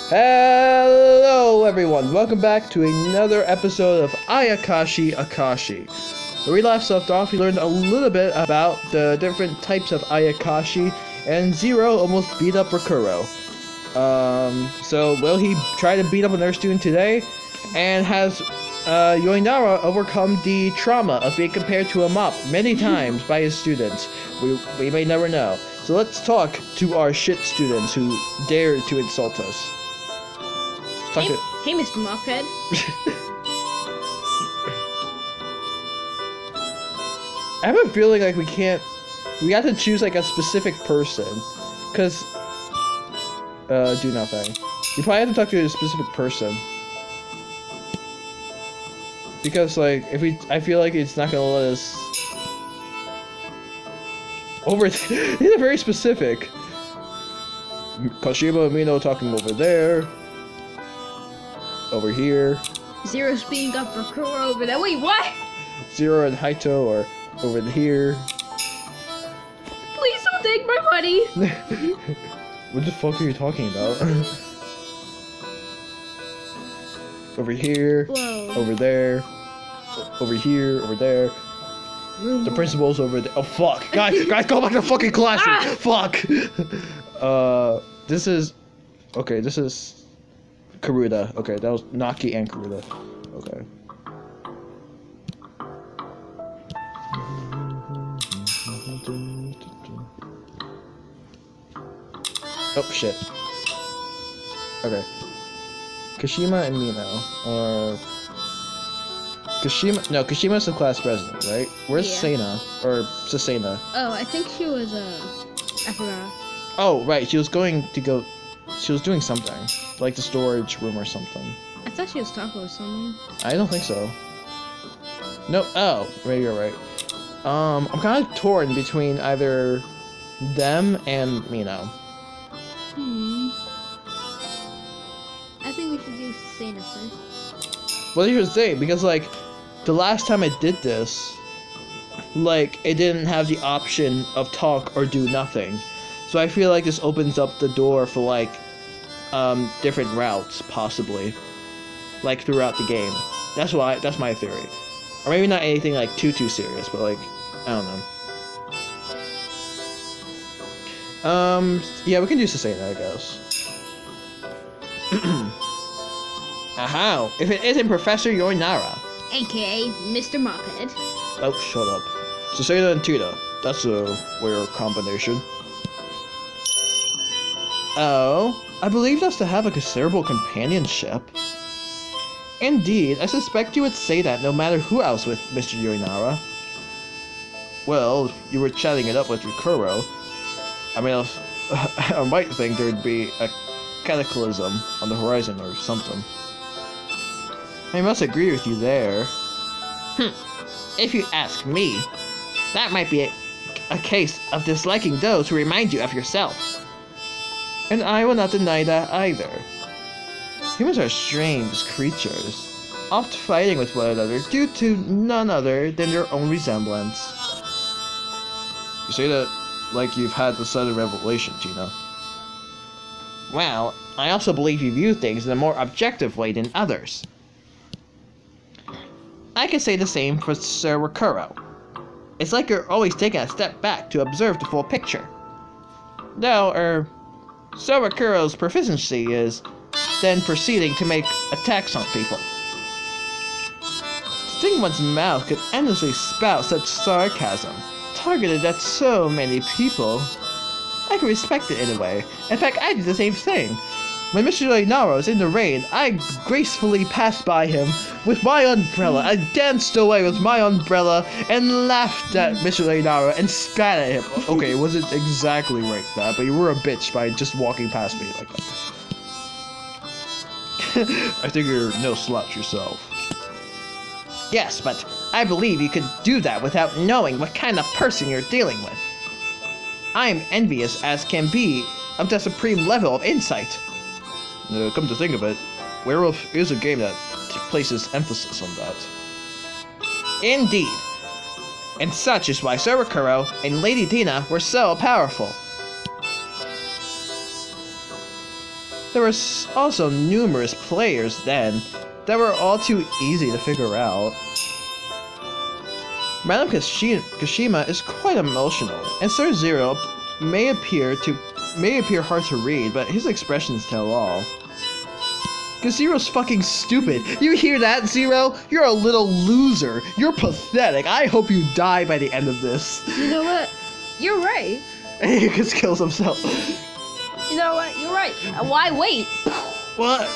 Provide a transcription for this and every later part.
Hello everyone, welcome back to another episode of Ayakashi Akashi. Where we last left off, we learned a little bit about the different types of Ayakashi, and Zero almost beat up Rakuro. So will he try to beat up another student today? And has Yoinara overcome the trauma of being compared to a mop many times by his students? We may never know. So let's talk to our shit students who dare to insult us. Hey, Mr. Mophead. I have a feeling like we have to choose like a specific person. Cause, do nothing. You probably have to talk to a specific person. Because like, I feel like it's not gonna let us over. These are very specific. Kashima and Mino talking over there. Over here. Zero's beating up Rakuro over there. Wait, what? Zero and Haito are over here. Please don't take my money. What the fuck are you talking about? Over here. Whoa. Over there. Over here. Over there. The principal's over there. Oh fuck! Guys, go back to fucking classroom. Fuck. This is. Okay, this is. Karuda. Okay, that was Naki and Karuda. Okay. Oh shit. Okay. Kashima and Mino are. Kashima's the class president, right? Where's Sena? Or Sasena? Oh, I think she was, I forgot. Oh, right, she was doing something. Like the storage room or something. I thought she was talking with someone. I don't think so. No, oh, right, you're right. I'm kind of torn between either them and Mino. I think we should do Sena first. Well, here's the thing, because, like, the last time I did this, like, it didn't have the option of talk or do nothing. So I feel like this opens up the door for, like, different routes, possibly. Like, throughout the game. That's my theory. Or maybe not anything, like, too serious, but, like, I don't know. Yeah, we can do Sasena, I guess. Aha! If it isn't Professor Yoinara. AKA Mr. Mophead. Oh, shut up. Sasena and Tita. That's a weird combination. Oh, I believe that's to have a considerable companionship. Indeed, I suspect you would say that no matter who else with Mr. Yoinara. Well, you were chatting it up with Rakuro. I mean, I might think there'd be a cataclysm on the horizon or something. I must agree with you there. If you ask me, that might be a case of disliking those who remind you of yourself. And I will not deny that either. Humans are strange creatures, oft fighting with one another due to none other than their own resemblance. You say that like you've had the sudden revelation, Tina. Well, I also believe you view things in a more objective way than others. I can say the same for Sir Rakuro. It's like you're always taking a step back to observe the full picture. Though, Sir Rakuro's proficiency is then proceeding to make attacks on people. To think one's mouth could endlessly spout such sarcasm, targeted at so many people. I can respect it in a way. In fact, I do the same thing. When Mr. Yoinara was in the rain, I gracefully passed by him with my umbrella. I danced away with my umbrella and laughed at Mr. Yoinara and spat at him. Okay, it wasn't exactly like that, but you were a bitch by just walking past me like that. I think you're no slouch yourself. Yes, but I believe you could do that without knowing what kind of person you're dealing with. I am envious as can be of the supreme level of insight. Come to think of it, Werewolf is a game that places emphasis on that. Indeed. And such is why Sir Rakuro and Lady Tina were so powerful. There were also numerous players then that were all too easy to figure out. Madame Kashima is quite emotional, and Sir Zero may appear hard to read, but his expressions tell all. Cause Zero's fucking stupid. You hear that, Zero? You're a little loser. You're pathetic. I hope you die by the end of this. You know what? You're right. He just kills himself. You know what? You're right. Why wait? What?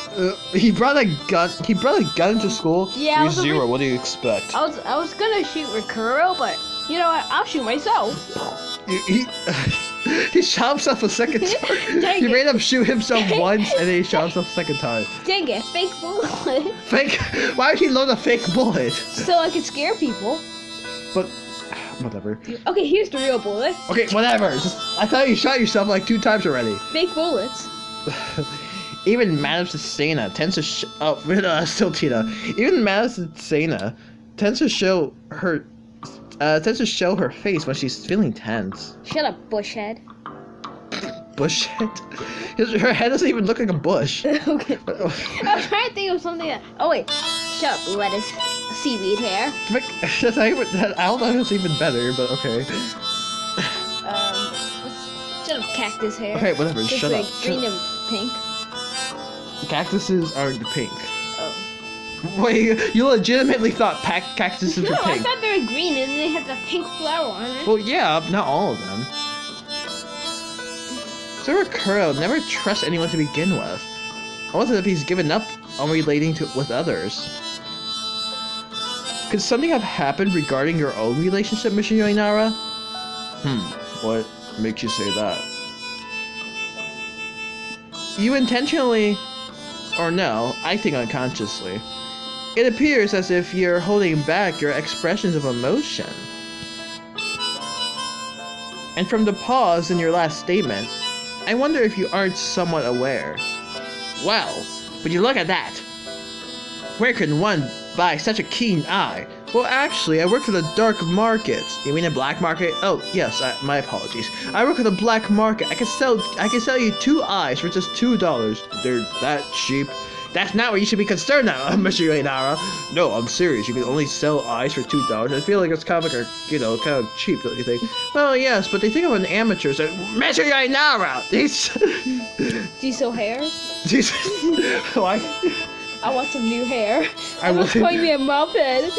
He brought a gun. He brought a gun into school. Yeah. You're Zero. What do you expect? I was gonna shoot Rikuro, but you know what? I'll shoot myself. He shot himself a second time. He made him shoot himself once, and then he shot himself a second time. Dang it! Fake bullet. Fake? Why would he load a fake bullet? So I could scare people. But whatever. Okay, here's the real bullet. Okay, whatever. I thought you shot yourself like 2 times already. Fake bullets. Even Madame Sasena tends to still Tina. Even Madame Sasena tends to show her face when she's feeling tense. Shut up, bushhead. Bushhead? Her head doesn't even look like a bush. Okay. I was trying to think of something that. Oh wait. Shut up, lettuce. Seaweed hair. I don't know if it's even better, but okay. Shut up, cactus hair. Okay, whatever. Just Shut like up. green and pink. Cactuses aren't pink. Oh. Wait, you legitimately thought cactuses were No, I pink? thought they were green and they had the pink flower on it. Well, yeah, not all of them. Sir Kuro never trusts anyone to begin with. Almost as if he's given up on relating with others. Could something have happened regarding your own relationship, Mr. Yoinara? What makes you say that? You intentionally, or no, I think unconsciously. It appears as if you're holding back your expressions of emotion. And from the pause in your last statement, I wonder if you aren't somewhat aware. Well, would you look at that? Where can one buy such a keen eye? Well, actually, I work for the dark market. You mean the black market? Oh, yes, my apologies. I work for the black market. I can sell you 2 eyes for just $2. They're that cheap. That's not what you should be concerned about, Mr. Yoinara. No, I'm serious. You can only sell eyes for $2. I feel like it's kind of like kind of cheap, don't you think? Well, yes, but they think of an amateur. So, Mr. Yoinara! Do you sell hair? Why? I want some new hair. I will. Calling me a muppet.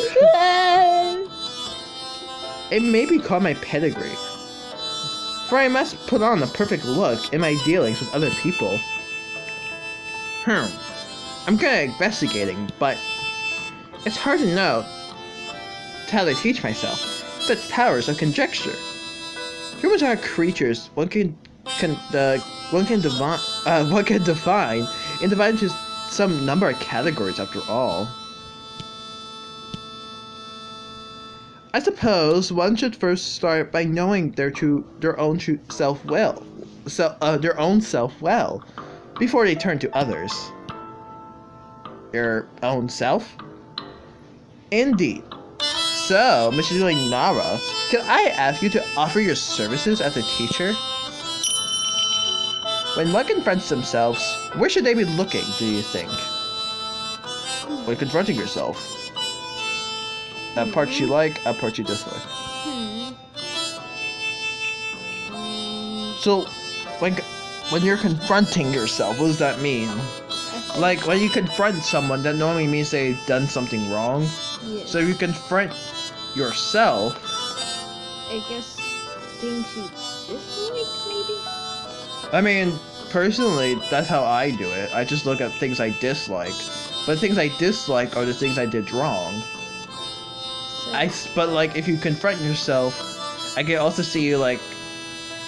It may be called my pedigree. For I must put on a perfect look in my dealings with other people. I'm good at investigating, but it's hard to know how to teach myself such powers of conjecture. Humans are creatures one can define and divide into some number of categories after all. I suppose one should first start by knowing their own self well, before they turn to others. Your own self? Indeed. So, Mr. Yoinara, can I ask you to offer your services as a teacher? When one confronts themselves, where should they be looking, do you think? When confronting yourself. At parts you like, at parts you dislike. So, when you're confronting yourself, what does that mean? Like, when you confront someone, that normally means they've done something wrong. Yeah. So if you confront yourself... I guess things you dislike, maybe? I mean, personally, that's how I do it. I just look at things I dislike. But things I dislike are the things I did wrong. So. But, like, if you confront yourself, I can also see, like,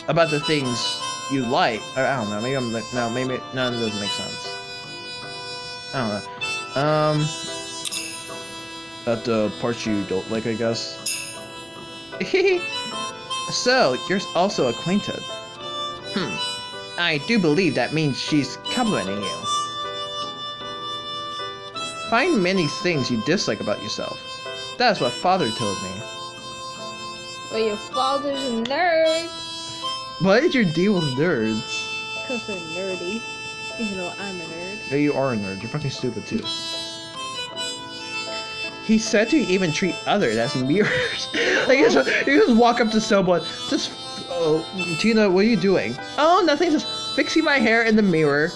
about the things you like. Or, I don't know, maybe I'm like, no, maybe none of those make sense. I don't know. At the parts you don't like, I guess. So, you're also acquainted. I do believe that means she's complimenting you. Find many things you dislike about yourself. That's what Father told me. Well, your father's a nerd. Why did you deal with nerds? Because they're nerdy. Even though I'm a nerd. Yeah, you are a nerd. You're fucking stupid too. He's said to even treat others as mirrors. Like you just walk up to someone, just, oh, Tina, what are you doing? Oh, nothing. Just fixing my hair in the mirror.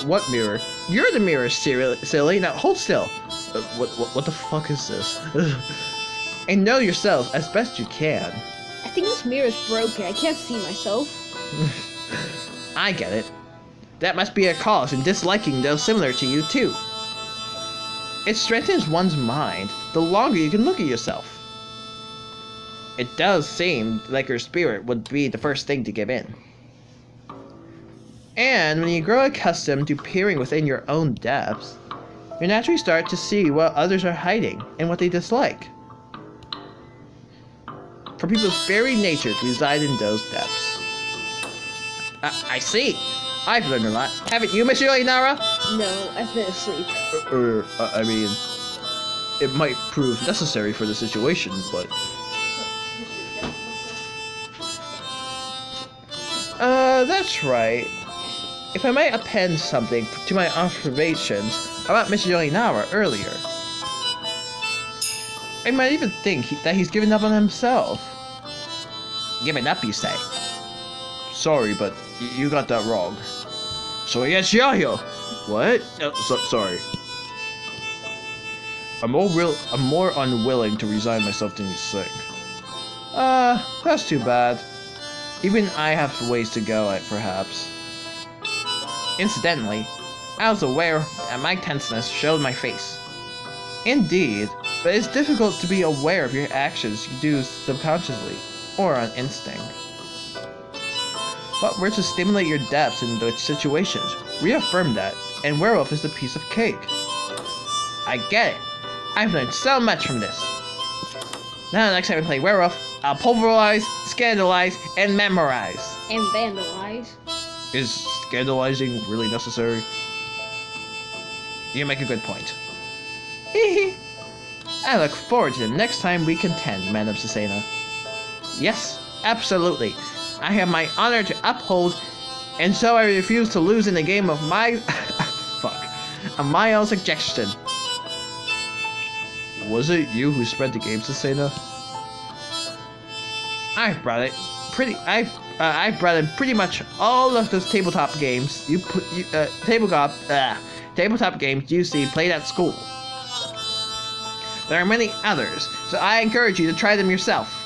What mirror? You're the mirror, silly. Now hold still. What the fuck is this? And know yourself as best you can. I think this mirror is broken. I can't see myself. I get it. That must be a cause in disliking those similar to you too. It strengthens one's mind the longer you can look at yourself. It does seem like your spirit would be the first thing to give in. And when you grow accustomed to peering within your own depths, you naturally start to see what others are hiding and what they dislike. For people's very nature to reside in those depths. I see. I've learned a lot. Haven't you, Mr. Yoinara? No, I've been asleep. I mean, it might prove necessary for the situation, but... that's right. If I might append something to my observations about Mr. Yoinara earlier. I might even think that he's given up on himself. Given up, you say? Sorry, but you got that wrong. So yes, Yahyo. What? Sorry. I'm more unwilling to resign myself than you think. That's too bad. Even I have ways to go at, perhaps. Incidentally, I was aware that my tenseness showed my face. Indeed, but it's difficult to be aware of your actions you do subconsciously, or on instinct. What were to stimulate your depths in those situations? Reaffirm that, and werewolf is a piece of cake. I get it. I've learned so much from this. Now next time we play werewolf, I'll pulverize, scandalize, and memorize. And vandalize. Is scandalizing really necessary? You make a good point. I look forward to the next time we contend, Madam Susaina. Yes, absolutely. I have my honor to uphold, and so I refuse to lose in the game of my... of my own suggestion. Was it you who spread the game, Susaina? I've brought in pretty much all of those tabletop games tabletop games you see played at school. There are many others, so I encourage you to try them yourself.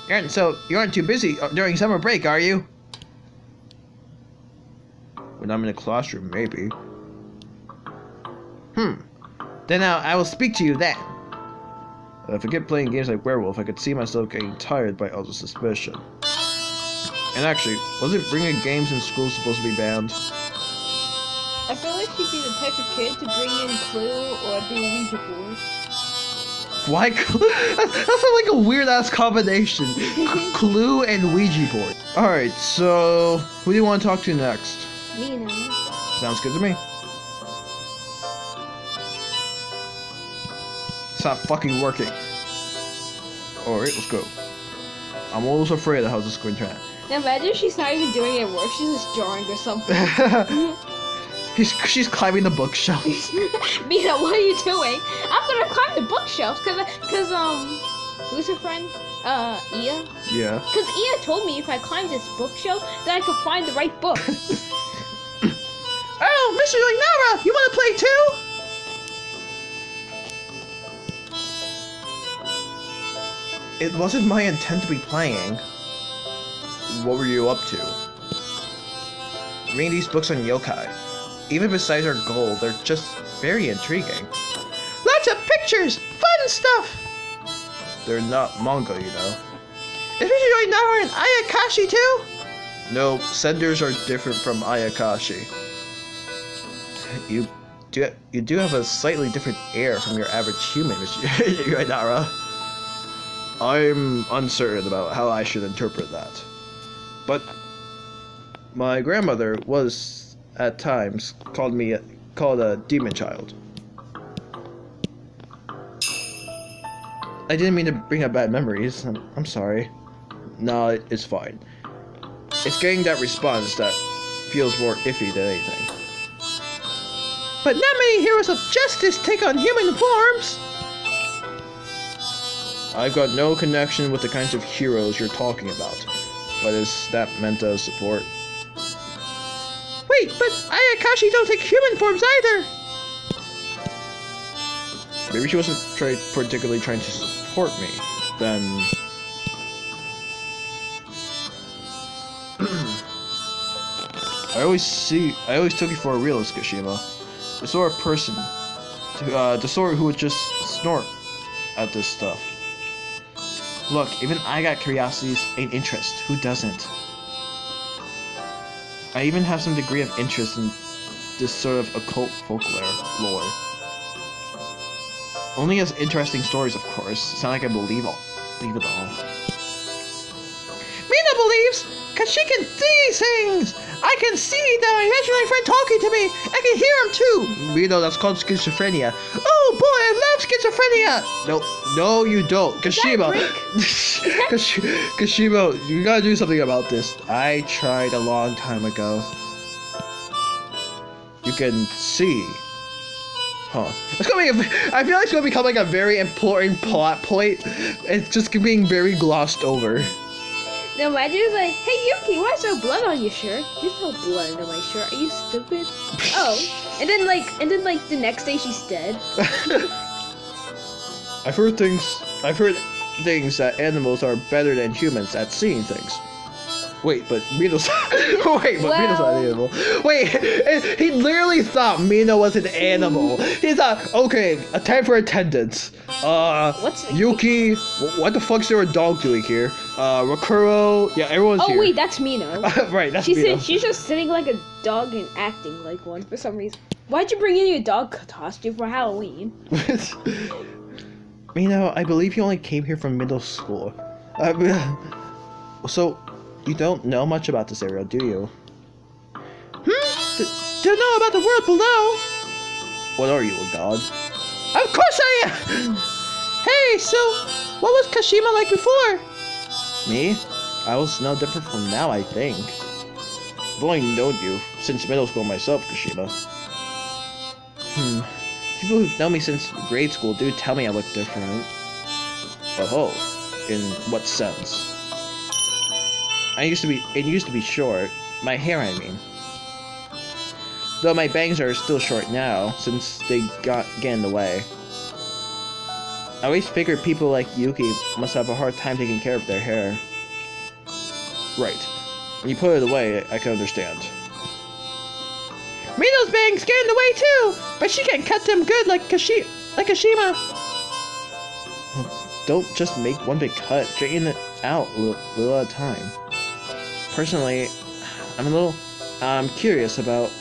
You aren't too busy during summer break, are you? When I'm in a classroom, maybe. Then I will speak to you then. If I forget playing games like Werewolf, I could see myself getting tired by all the suspicion. And actually, wasn't bringing games in school supposed to be banned? I feel like she'd be the type of kid to bring in Clue or the Ouija board. Why Clue? That sounds like a weird-ass combination. Clue and Ouija board. Alright, so... who do you want to talk to next? Me now. Sounds good to me. It's not fucking working. Alright, let's go. I'm almost afraid of how this is going to end. Now imagine she's not even doing it at work, she's just drawing or something. She's climbing the bookshelf. Mina, what are you doing? I'm gonna climb the bookshelf, cause who's her friend? Ia? Yeah. Cause Ia told me if I climb this bookshelf, then I could find the right book. Oh, Mr. Yoinara, you wanna play too? It wasn't my intent to be playing. What were you up to? Reading these books on yokai. Even besides our goal, they're just very intriguing. Lots of pictures! Fun stuff! They're not manga, you know. Is Mr. Yoinara and Ayakashi too? No, senders are different from Ayakashi. You do have a slightly different air from your average human, Mr. Yoinara. I'm uncertain about how I should interpret that. But my grandmother was, at times, called a demon child. I didn't mean to bring up bad memories. I'm sorry. No, it's fine. It's getting that response that feels more iffy than anything. But not many heroes of justice take on human forms! I've got no connection with the kinds of heroes you're talking about. But is that meant as support? Wait, but Ayakashi don't take human forms either! Maybe she wasn't particularly trying to support me. Then... I always took you for a realist, Kashima. The sort of person, the sort who would just snort at this stuff. Look, even I got curiosities and interest. Who doesn't? I even have some degree of interest in this sort of occult folklore lore. Only as interesting stories, of course. It's not like I believe it all. Mina believes, cause she can see things! I can see that my imaginary friend talking to me! I can hear him too! Mina, that's called schizophrenia. Oh boy, I love schizophrenia! No, you don't. Kashima! Kashima, you gotta do something about this. I tried a long time ago. You can see. Huh. It's gonna be I feel like it's gonna become like a very important plot point. It's just being very glossed over. No, imagine it's like, hey Yuki, why is there blood on your shirt? There's no blood on my shirt. Are you stupid? Oh. And then like the next day she's dead. I've heard things that animals are better than humans at seeing things. Wait, but Mino's Mino's not an animal. Wait, he literally thought Mino was an animal. He thought, okay, a time for attendance. What's Yuki? What the fuck's your dog doing here? Rakuro? Yeah, everyone's here. Oh wait, that's Mino. Right, that's Mino. She's just sitting like a dog and acting like one for some reason. Why'd you bring in your dog costume for Halloween? Mino, I believe you only came here from middle school. So, you don't know much about this area, do you? Don't know about the world below. What are you, a god? Of course I am! Hey, so, what was Kashima like before? Me? I was no different from now, I think. I've only known you since middle school myself, Kashima. People who've known me since grade school do tell me I look different. Oh, in what sense? It used to be short. My hair, I mean. Though my bangs are still short now, since they get in the way. I always figured people like Yuki must have a hard time taking care of their hair. Right. When you put it away, I can understand. Mino's bangs get in the way too, but she can cut them good like Kashima. Don't just make one big cut, straighten it out a little at a time. Personally, I'm curious about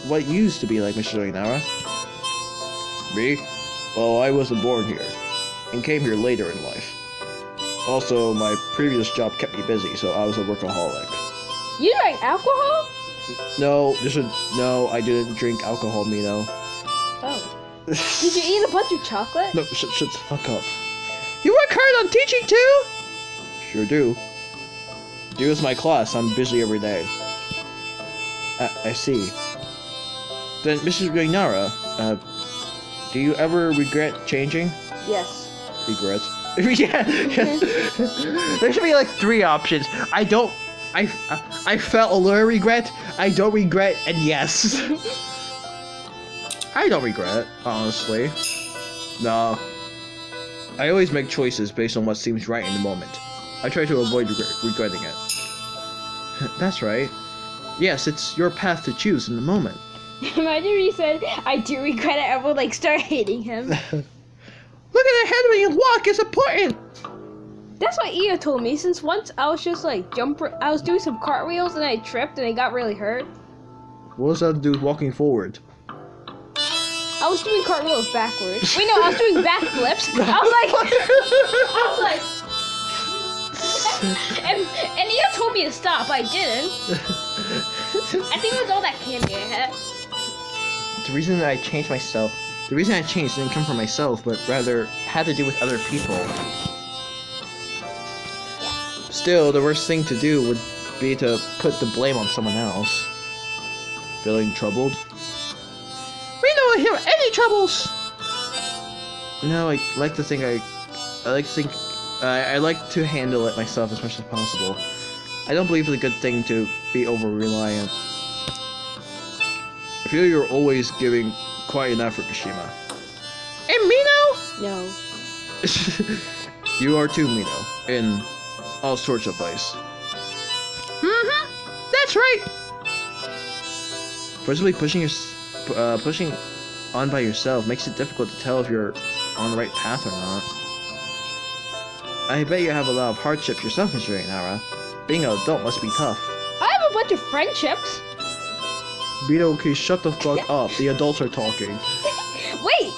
what it used to be like, Mr. Yoinara. Me? Well, I wasn't born here, and came here later in life. Also, my previous job kept me busy, so I was a workaholic. You drank alcohol? No, no, I didn't drink alcohol, Mino. Oh. Did you eat a bunch of chocolate? No, shut the fuck up. You work hard on teaching too? Sure do. Due to my class, I'm busy every day. I see. Then, Mrs. Yoinara, do you ever regret changing? Yes. Regret? Yeah. There should be like 3 options. I felt a little regret, I don't regret, and yes. I don't regret, honestly. No. I always make choices based on what seems right in the moment. I try to avoid regretting it. That's right. Yes, it's your path to choose in the moment. Imagine if he said, I do regret it, everyone like start hating him. Look at the head when you walk, it's important! That's what Ia told me, since once I was just like I was doing some cartwheels and I tripped and I got really hurt. What does that do with walking forward? I was doing cartwheels backwards. Wait, no, I was doing backflips. I was like, and Ia told me to stop, I didn't. I think it was all that candy I had. The reason I changed didn't come from myself, but rather had to do with other people. Still, the worst thing to do would be to put the blame on someone else. feeling troubled? We don't have any troubles! No, I like to think I like to handle it myself as much as possible. I don't believe it's a good thing to be over-reliant. I feel you're always giving quite enough for Kashima. And Mino? No. You are too, Mino, in all sorts of ways. Mm-hmm. That's right. Forcibly pushing on by yourself makes it difficult to tell if you're on the right path or not. I bet you have a lot of hardships yourself, Mr. Yoinara. Being an adult must be tough. I have a bunch of friendships. Mino, okay, shut the fuck up. The adults are talking. Wait,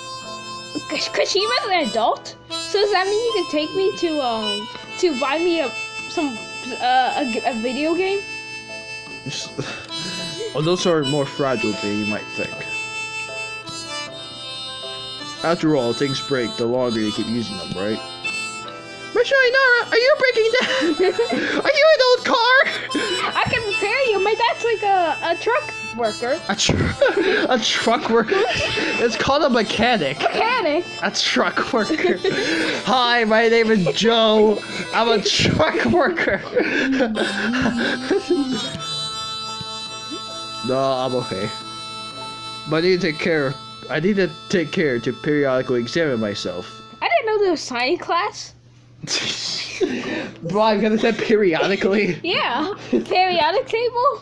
Kashima's an adult? So does that mean you can take me to buy me a video game? Adults are more fragile than you might think. After all, things break the longer you keep using them, right? Mr. Yoinara, are you breaking down? Are you an old car? I can repair you. My dad's like a truck worker. A truck worker? It's called a mechanic. Mechanic? A truck worker. Hi, my name is Joe. I'm a truck worker. No, I'm okay. But I need to take care to periodically examine myself. I didn't know there was science class. Bro, I'm gonna say periodically. Yeah, periodic table.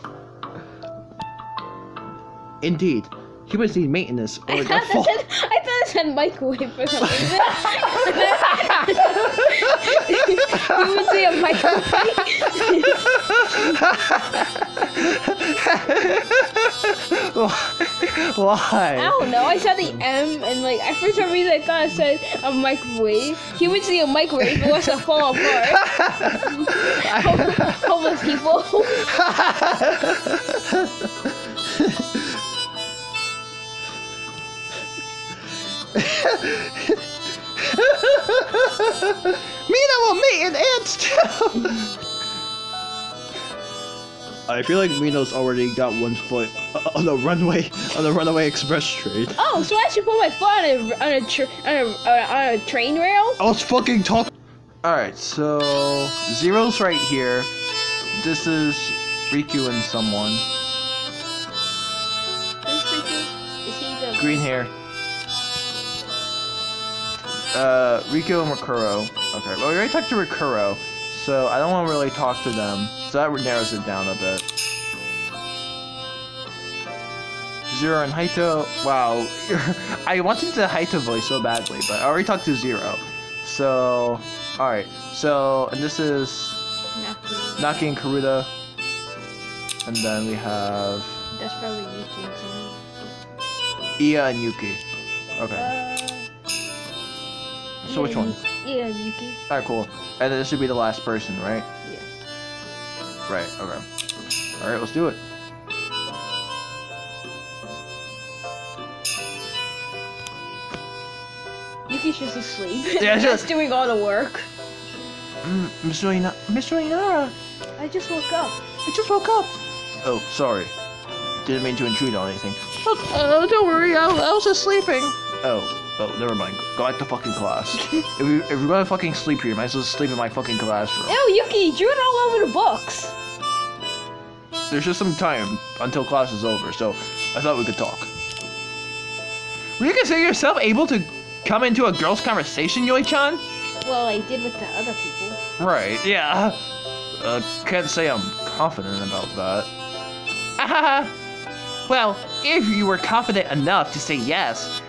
Indeed, humans need maintenance or I thought it said microwave for some reason. Humans need a microwave. Why? I don't know. I saw the M and like for some reason I thought it said a microwave. Humans need a microwave for us to fall apart. Homeless people. Mina will meet an ants too. I feel like Mino's already got one foot on the runaway express train. Oh, so I should put my foot on a train rail? I was fucking talking. All right, so Zero's right here. This is Riku and someone. Who's Riku? Is he the Green hair. Riku and Rikuro. Okay, well, we already talked to Rikuro, so I don't want to really talk to them. So that narrows it down a bit. Zero and Haito. Wow, I wanted the Haito voice so badly, but I already talked to Zero. So, alright. So, and this is Naki and Karuta. And then we have... That's probably Yuki and someone. Ia and Yuki. Okay. So which one? Ia and Yuki. Alright, cool. And then this should be the last person, right? Yeah. Right, okay. Alright, let's do it. Yuki's just asleep. Yeah, just doing all the work. Mr. Yoinara. I just woke up. I just woke up. Oh, sorry. Didn't mean to intrude on anything. Oh, don't worry. I was just sleeping. Oh, never mind. Go back to fucking class. if you're gonna fucking sleep here, you might as well sleep in my fucking classroom. Ew, Yuki, drew it all over the books. There's just some time until class is over, so I thought we could talk. Will you consider yourself able to come into a girl's conversation, Yoi-chan? Well, I did with the other people. Right, yeah. Can't say I'm confident about that. Well, if you were confident enough to say yes,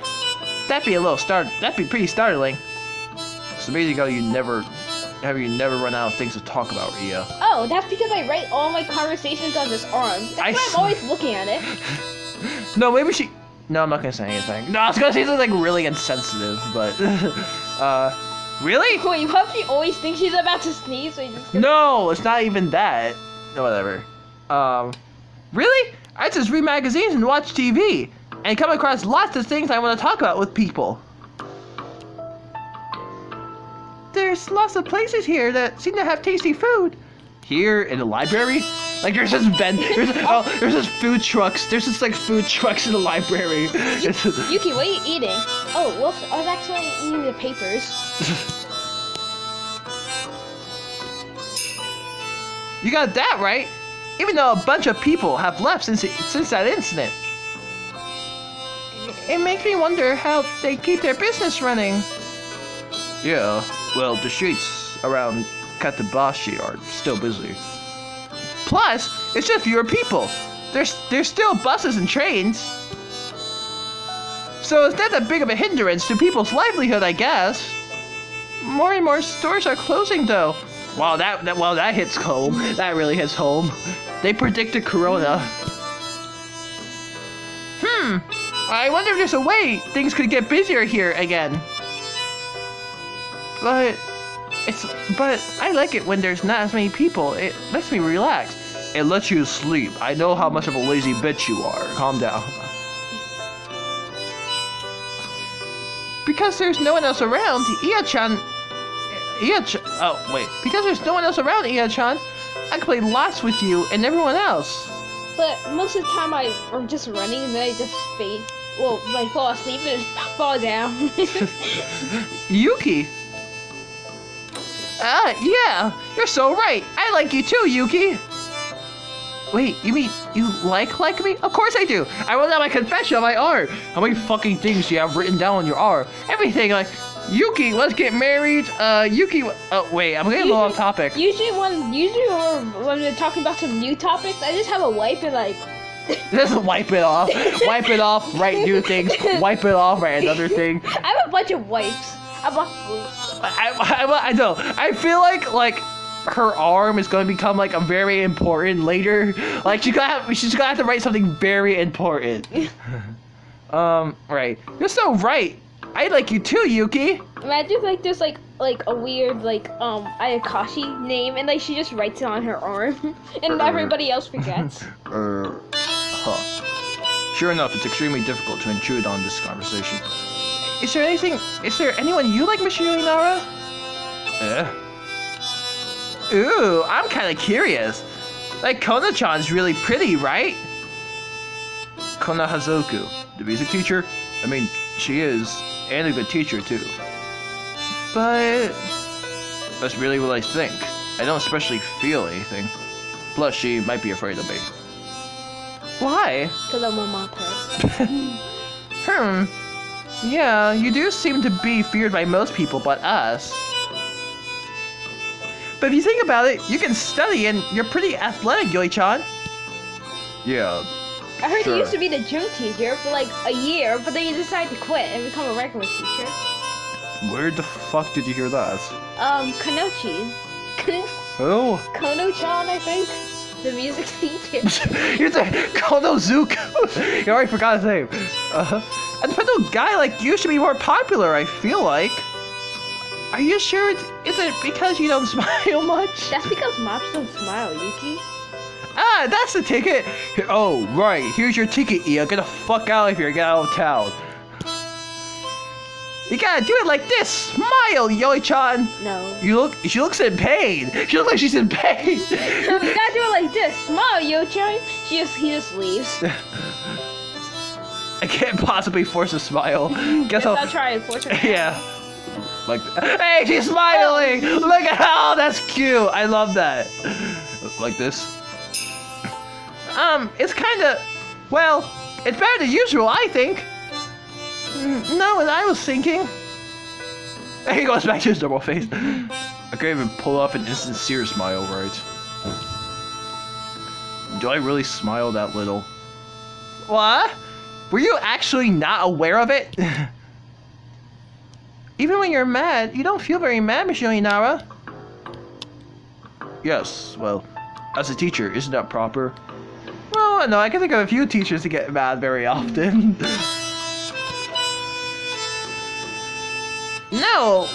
that'd be pretty startling. It's amazing how you never run out of things to talk about, Ia. Oh, that's because I write all my conversations on this arm. That's why I'm always looking at it. No, maybe she... No, I'm not gonna say anything. No, I was gonna say something like really insensitive, but... Really? Wait, what if she always thinks she's about to sneeze? So you just... No, it's not even that. No, whatever. Really? I just read magazines and watch TV, and come across lots of things I want to talk about with people. There's lots of places here that seem to have tasty food. Here in the library? Like there's just there's just food trucks. There's just like food trucks in the library. Yuki, what are you eating? Oh, whoops! I was actually eating the papers. You got that right. Even though a bunch of people have left since that incident. It makes me wonder how they keep their business running. Yeah, well, the streets around Katabashi are still busy. Plus, it's just fewer people. There's still buses and trains. So it's not that big of a hindrance to people's livelihood, I guess. More and more stores are closing, though. Wow, that hits home. That really hits home. They predicted Corona. I wonder if there's a way things could get busier here again. But I like it when there's not as many people. It lets me relax. It lets you sleep. I know how much of a lazy bitch you are. Calm down. Because there's no one else around, Ia-chan... Oh, wait. Because there's no one else around, Ia-chan, I can play lots with you and everyone else. But most of the time I'm just running and then I just fade. Well, I fall asleep and fall down. Yuki. Yeah, you're so right. I like you too, Yuki. Wait, you mean you like me? Of course I do. I wrote down my confession on my arm. How many fucking things do you have written down on your arm? Everything, like, Yuki, let's get married. Yuki, oh wait, I'm getting a little off topic. Usually when we're talking about some new topics, I just have a wipe and like... Just wipe it off. Wipe it off, write new things. Wipe it off, write another thing. I have a bunch of wipes. I bought food. I know. I feel like her arm is going to become like a very important later. Like she's gonna have to write something very important. Right. You're so right. I like you too, Yuki. Imagine like there's like a weird Ayakashi name and like she just writes it on her arm and everybody else forgets. Sure enough, it's extremely difficult to intrude on this conversation. Is there anyone you like, Mr. Yoinara? Ooh, I'm kind of curious. Like, Kona-chan's really pretty, right? Kona Hazoku, the music teacher? I mean, she is, and a good teacher, too. But that's really what I think. I don't especially feel anything. Plus, she might be afraid of me. Why? Because I'm a moped. Yeah, you do seem to be feared by most people but us. But if you think about it, you can study and you're pretty athletic, Yoi-chan. Yeah, I heard sure. you used to be the gym teacher for like a year, but then you decided to quit and become a regular teacher. Where the fuck did you hear that? Konochi. Oh? Kono-chan, I think. The music teacher. You're the Konozuku. You already forgot his name. A little guy like you should be more popular, I feel like. Are you sure? Is it because you don't smile much? That's because mops don't smile, Yuki. Ah, that's the ticket. Oh, right. Here's your ticket, Ia. Get the fuck out of here. Get out of town. You gotta do it like this. Smile, Yoi-chan. No. She looks in pain. She looks like she's in pain. No, you gotta do it like this. Smile, Yoi-chan. He just leaves. I can't possibly force a smile. Guess I'll try and force her. Yeah. Like, hey, she's smiling. Oh. Look at how that's cute. I love that. Like this. It's kind of, well, it's better than usual, I think. No, what I was thinking. He goes back to his normal face. I can't even pull off an insincere smile, right? Do I really smile that little? What? Were you actually not aware of it? Even when you're mad, you don't feel very mad, Miss Yoinara. Yes, well, as a teacher, isn't that proper? Well, no, I can think of a few teachers who get mad very often. No!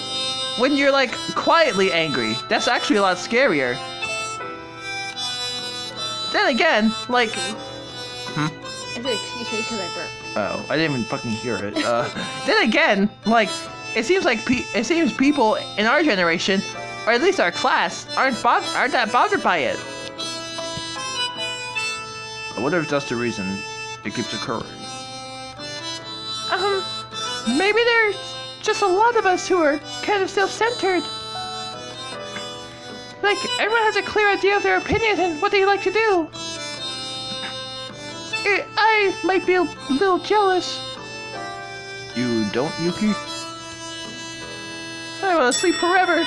When you're, like, quietly angry. That's actually a lot scarier. Then again, like... I said excuse me because I burped. Oh, I didn't even fucking hear it. Then again, like, it seems people in our generation Or at least our class aren't that bothered by it. I wonder if that's the reason it keeps occurring. Maybe there's just a lot of us who are kind of self-centered. Like, everyone has a clear idea of their opinion and what they like to do. I might be a little jealous. You don't, Yuki? I want to sleep forever.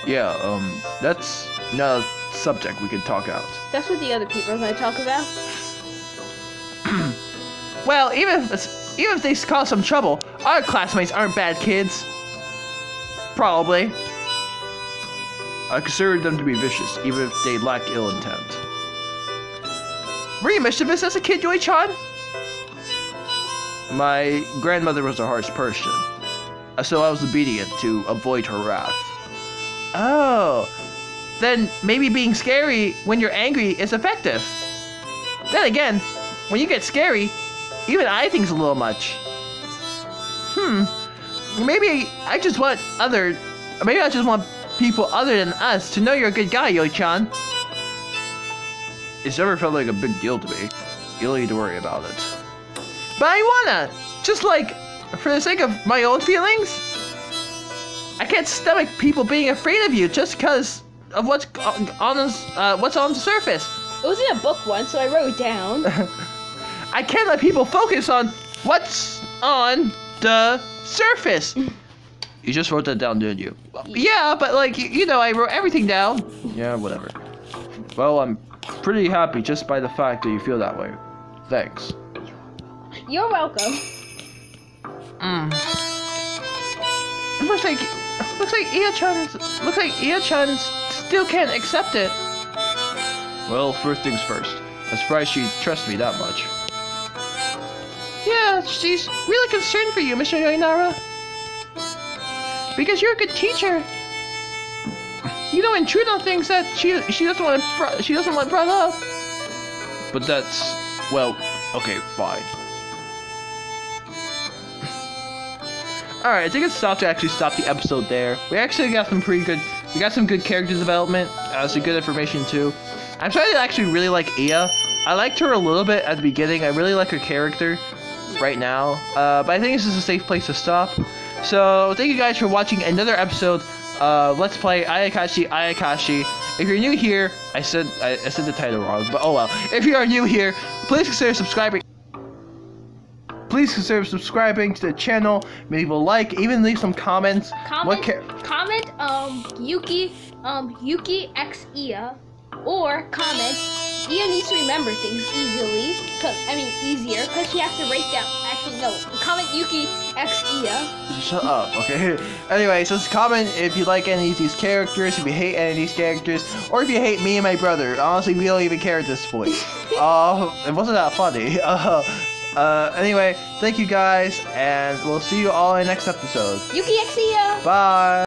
Yeah, that's not a subject we can talk out. That's what the other people are going to talk about. Well, even if they cause some trouble, our classmates aren't bad kids. Probably. I consider them to be vicious, even if they lack ill intent. Were you mischievous as a kid, Yui-chan? My grandmother was a harsh person, so I was obedient to avoid her wrath. Oh, then maybe being scary when you're angry is effective. Then again, when you get scary, even I think's a little much. Maybe I just want people other than us to know you're a good guy, Yui-chan. It's never felt like a big deal to me. You don't need to worry about it. But I wanna! Just like, for the sake of my own feelings? I can't stomach people being afraid of you just because of what's on the surface. It was in a book once, so I wrote it down. I can't let people focus on what's on the surface. You just wrote that down, didn't you? Yeah, but like, you know, I wrote everything down. Yeah, whatever. Well, I'm pretty happy just by the fact that you feel that way. Thanks. You're welcome. It looks like Ia-chan still can't accept it. Well, first things first. I'm surprised she trusts me that much. Yeah, she's really concerned for you, Mr. Yoinara. Because you're a good teacher. You don't intrude on things that she doesn't want brought up. But that's, well, okay, fine. Alright, I think it's time to actually stop the episode there. We actually got some good character development, some good information too. I'm starting to actually really like Ia. I liked her a little bit at the beginning. I really like her character right now. But I think this is a safe place to stop. So, thank you guys for watching another episode of Let's Play Ayakashi. If you're new here, I said the title wrong, but oh well. If you are new here, please consider subscribing. Please consider subscribing to the channel, leave a like, even leave some comments. Comment Yuki X Ia, or comment Ia needs to remember things easier, because she has to write down. Actually, no. Comment Yuki X Ia. Shut up, okay? Anyway, so just comment if you like any of these characters, if you hate any of these characters, or if you hate me and my brother. Honestly, we don't even care at this point. It wasn't that funny. Anyway, thank you guys, and we'll see you all in the next episode. Yuki X Ia. Bye.